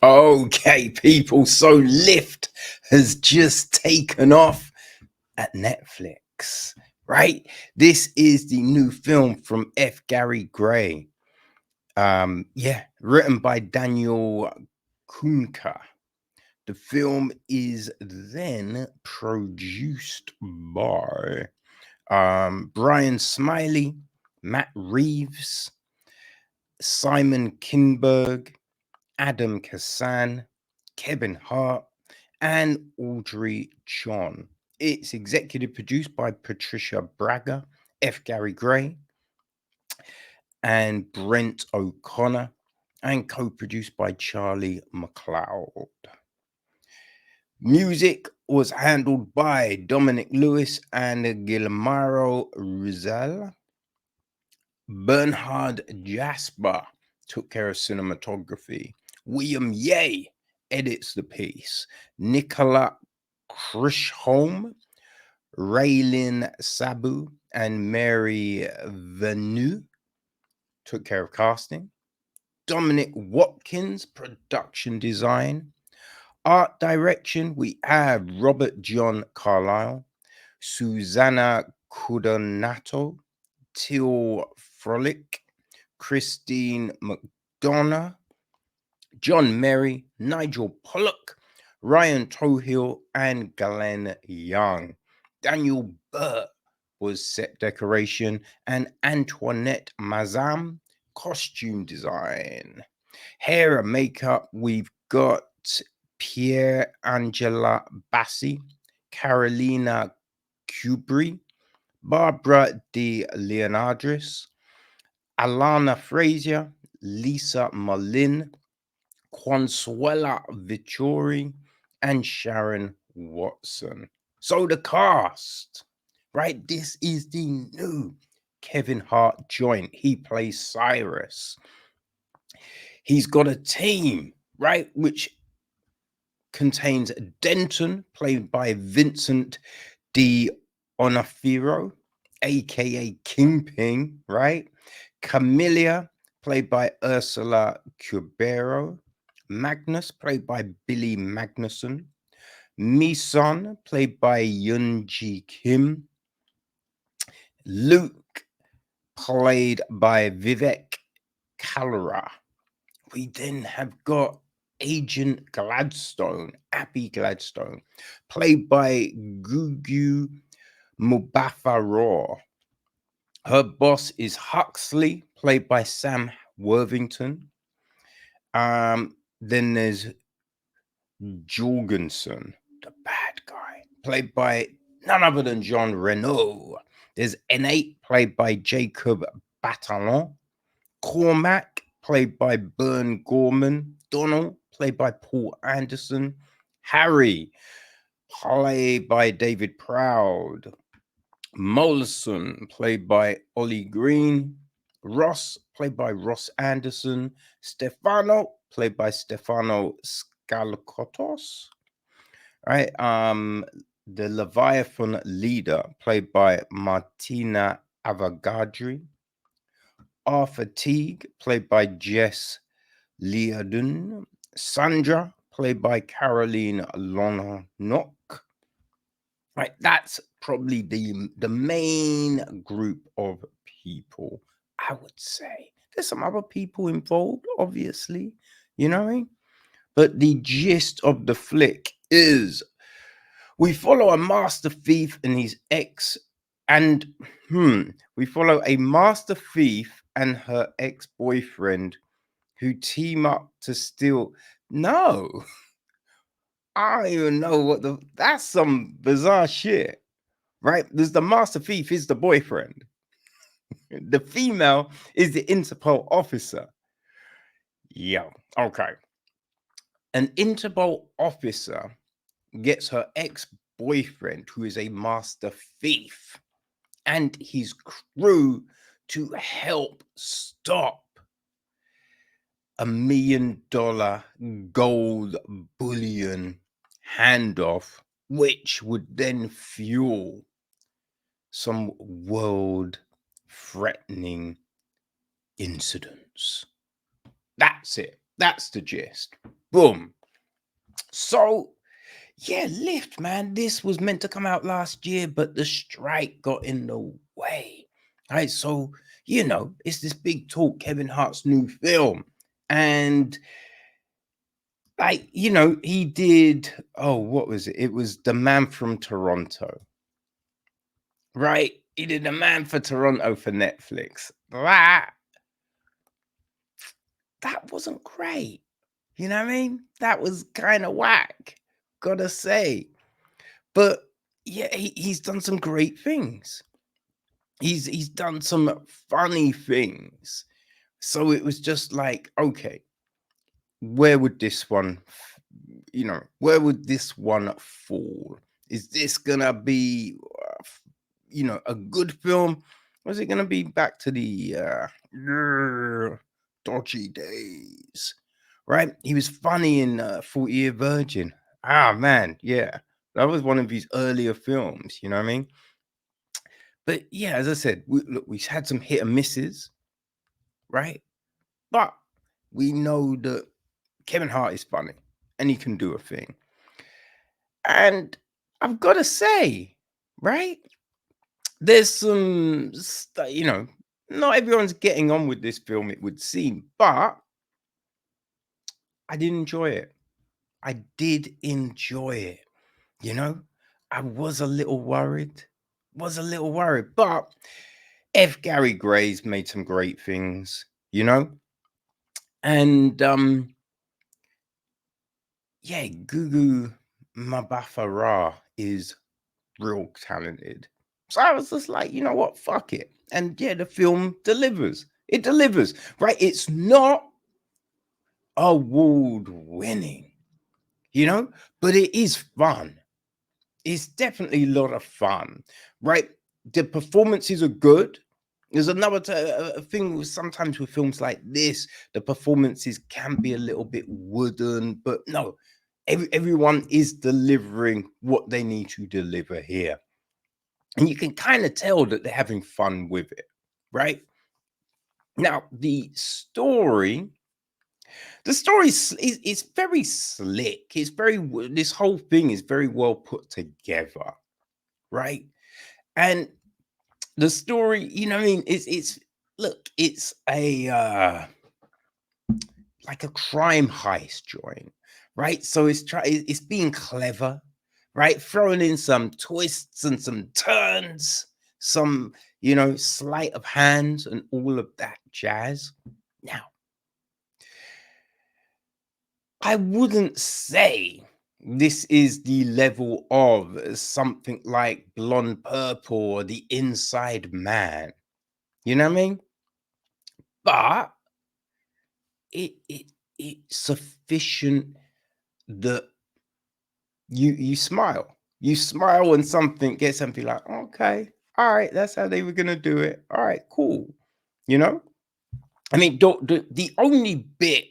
Okay, people, so Lift has just taken off at Netflix, right? This is the new film from F. Gary Gray. Written by Daniel Kunka. The film is then produced by Brian Smiley, Matt Reeves, Simon Kinberg, Adam Kassan, Kevin Hart, and Audrey Chon. It's executive produced by Patricia Braga, F. Gary Gray, and Brent O'Connor, and co-produced by Charlie McLeod. Music was handled by Dominic Lewis and Guillermo Rizal. Bernhard Jasper took care of cinematography. William Ye edits the piece. Nicola Krishholm, Raylin Sabu, and Mary Venu took care of casting. Dominic Watkins, production design. Art direction, we have Robert John Carlyle, Susanna Cudonato, Till Frolic, Christine McDonough, John Merry, Nigel Pollock, Ryan Tohill, and Glenn Young. Daniel Burt was set decoration, and Antoinette Mazam, costume design. Hair and makeup, we've got Pierre Angela Bassi, Carolina Kubri, Barbara De Leonardis, Alana Frazier, Lisa Mullin, Consuela Vittori, and Sharon Watson. So the cast, right? This is the new Kevin Hart joint. He plays Cyrus. He's got a team, right, which contains Denton, played by Vincent D'Onofrio, aka Kingpin, right? Camilla, played by Úrsula Corberó. Magnus, played by Billy Magnussen. Mison, played by Yoon-ji Kim. Luke, played by Viveik Kalra. We then have got Agent Gladstone, Abby Gladstone, played by Gugu Mbatha-Raw. Her boss is Huxley, played by Sam Worthington. Then there's Jorgensen, the bad guy, played by none other than Jean Reno. There's N8, played by Jacob Batalon. Cormac, played by Bern Gorman. Donald, played by Paul Anderson. Harry, played by David Proud. Mollison, played by Ollie Green. Ross, played by Ross Anderson. Stefano, played by Stefano Scalcotos. Right. The Leviathan leader, played by Martina Avogadri. Arthur Teague, played by Jess Leodun. Sandra, played by Caroline Lonnock. Right, that's probably the main group of people, I would say. There's some other people involved, obviously, you know what I mean? But the gist of the flick is we follow a master thief and his ex, and we follow a master thief and her ex-boyfriend who team up to steal. No, I don't even know what that's some bizarre shit, right? There's the master thief is the boyfriend. The female is the Interpol officer. Yo, okay. An Interpol officer gets her ex-boyfriend, who is a master thief, and his crew to help stop $1 million gold bullion handoff, which would then fuel some world-threatening incidents. That's it. That's the gist. Boom. So, yeah, Lift, man. This was meant to come out last year, but the strike got in the way. Right. So, it's this big talk, Kevin Hart's new film. And he did, what was it? It was The Man from Toronto. Right? He did The Man for Toronto for Netflix. That wasn't great. You know what I mean? That was kind of whack, gotta say. But yeah, he's done some great things. He's done some funny things. So it was just like, okay, where would this one, where would this one fall? Is this gonna be, a good film? Or is it gonna be back to the dodgy days? Right? He was funny in 40 Year Virgin. Ah, man, yeah. That was one of his earlier films, you know what I mean? But yeah, as I said, we've had some hit and misses, right? But we know that Kevin Hart is funny and he can do a thing. And I've got to say, right? There's some, not everyone's getting on with this film, it would seem, but I did enjoy it. I did enjoy it. I was a little worried, but F. Gary Gray's made some great things, and yeah, Gugu Mbatha-Raw is real talented. So I was just like, you know what, fuck it. And yeah, the film delivers. It delivers, right? It's not award winning, but it is fun. It's definitely a lot of fun, right? The performances are good. There's another thing sometimes with films like this, the performances can be a little bit wooden, but no, everyone is delivering what they need to deliver here. And you can kind of tell that they're having fun with it, right? Now, the story is very slick. This whole thing is very well put together, right? And the story, what I mean, it's a like a crime heist joint, right? So it's being clever, right? Throwing in some twists and some turns, some sleight of hand and all of that jazz. Now, I wouldn't say this is the level of something like Blonde Purple or The Inside Man. You know what I mean? But it's sufficient that you smile. You smile when something gets something like, okay, all right, that's how they were gonna do it. All right, cool. I mean, the only bit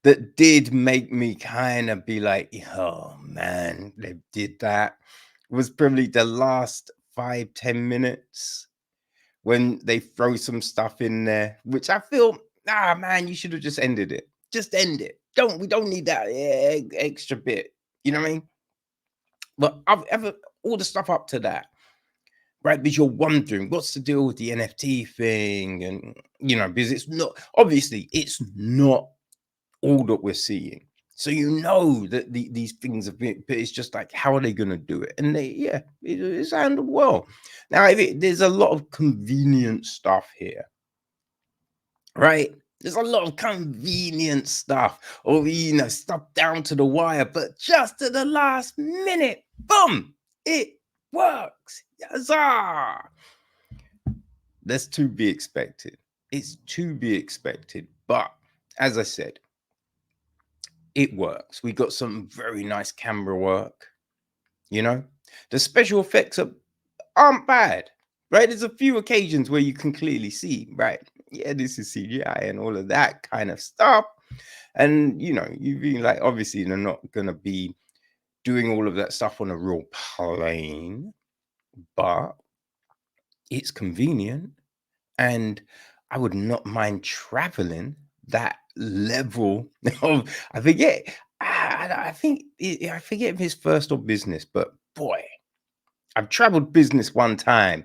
that did make me kind of be like, oh man, they did that was probably the last 5-10 minutes when they throw some stuff in there, which I feel, man, you should have just ended it. Just end it. We don't need that extra bit. You know what I mean? But all the stuff up to that, right? Because you're wondering what's the deal with the NFT thing, and because it's not all that we're seeing. So that these things have been, but it's just like, how are they going to do it? And it's handled well. Now, there's a lot of convenient stuff here, right? There's a lot of convenient stuff, or stuff down to the wire, but just at the last minute, boom, it works. Huzzah! That's to be expected. It's to be expected, but as I said, it works. We got some very nice camera work. The special effects aren't bad, right? There's a few occasions where you can clearly see, right? Yeah, this is CGI and all of that kind of stuff. And you'd be like, obviously, they're not gonna be doing all of that stuff on a real plane, but it's convenient, and I would not mind traveling that level of, I forget, I forget if it's first or business, but boy, I've traveled business one time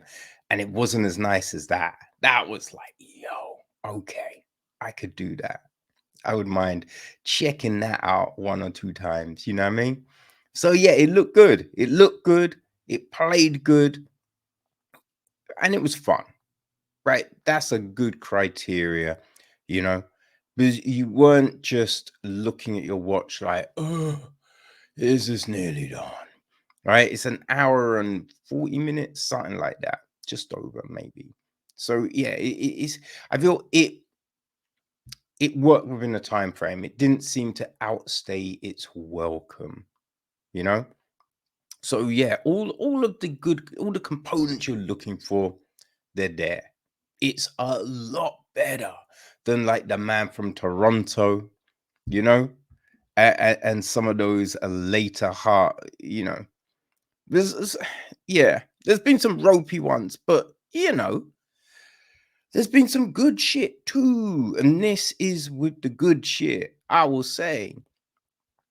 and it wasn't as nice as that. That was like, yo, okay, I could do that. I would mind checking that out 1 or 2 times. You know what I mean? So yeah, it looked good. It looked good. It played good, and it was fun. Right? That's a good criteria. You know, because you weren't just looking at your watch like, oh, is this nearly done? Right? It's an hour and 40 minutes, something like that, just over maybe. So yeah, it's. I feel it worked within a time frame. It didn't seem to outstay its welcome, you know. So yeah, all of the good, all the components you're looking for, they're there. It's a lot better than like the Man from Toronto, you know, and some of those later Hart, you know. Yeah, there's been some ropey ones, but you know, there's been some good shit too, and this is with the good shit. I will say,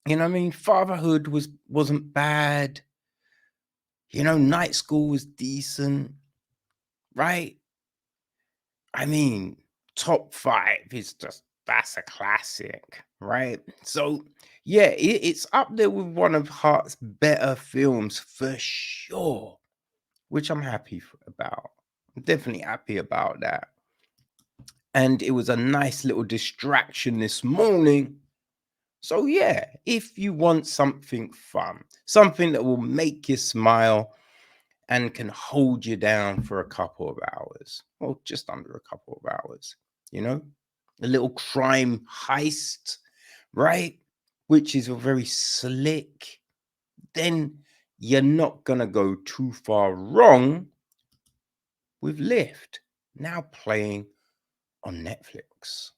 you know, what I mean, Fatherhood wasn't bad. You know, Night School was decent, right? I mean, top five is just that's a classic, right? So yeah, it's up there with one of Hart's better films for sure, which I'm happy about. I'm definitely happy about that. And it was a nice little distraction this morning. So, yeah, if you want something fun, something that will make you smile and can hold you down for a couple of hours, or just under a couple of hours, you know, a little crime heist, right? Which is a very slick, then you're not going to go too far wrong with Lift, now playing on Netflix.